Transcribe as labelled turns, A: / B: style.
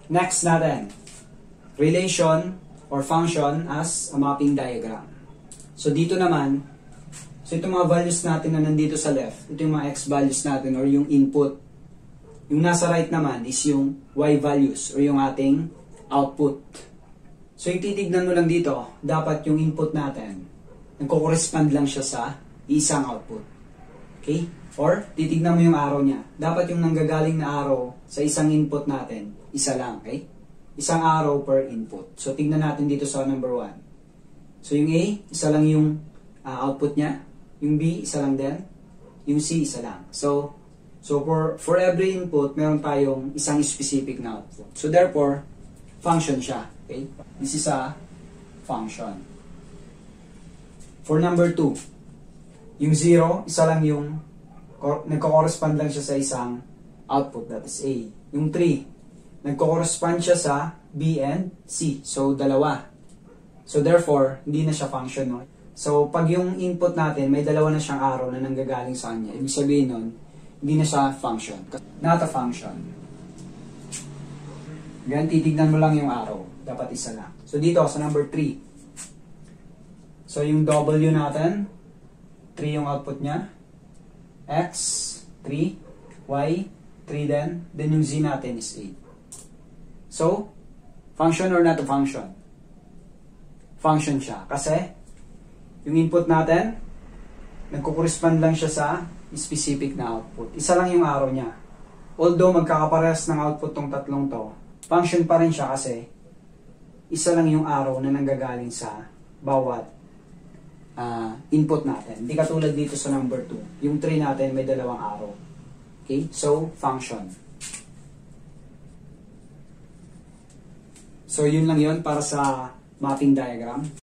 A: Next natin, relation or function as a mapping diagram. So dito naman, so itong mga values natin na nandito sa left, ito yung mga x values natin or yung input. Yung nasa right naman is yung y values or yung ating output. So yung titignan mo lang dito, dapat yung input natin, nagko-correspond lang siya sa isang output. Okay? Or titignan mo yung arrow niya. Dapat yung nanggagaling na arrow sa isang input natin, isa lang. Okay? Isang arrow per input. So tignan natin dito sa number 1. So yung A, isa lang yung output niya. Yung B, isa lang din. Yung C, isa lang. So for every input, meron tayong isang specific na output. So therefore, function siya. Okay? This is a function. For number 2, yung 0, isa lang yung nagko-correspond lang siya sa isang output, that is A. Yung 3, nagko-correspond siya sa B and C. So dalawa. So therefore, hindi na siya function. No? So pag yung input natin, may dalawa na siyang arrow na nanggagaling sa kanya. Ibig sabihin nun, hindi na siya function. Not a function. Ganyan, titignan mo lang yung arrow. Dapat isa lang. So dito, sa number 3. So yung W natin, 3 yung output niya. X, 3. Y, 3 din. Then yung Z natin is 8. So, function or not a function? Function siya. Kasi, yung input natin, nagko-correspond lang siya sa specific na output. Isa lang yung arrow niya. Although magkakaparehas ng output tong tatlong to, function pa rin siya kasi isa lang yung arrow na nanggagaling sa bawat input natin. Hindi katulad dito sa number 2. Yung 3 natin may dalawang arrow. Okay? So, function. So, yun lang yun para sa mapping diagram.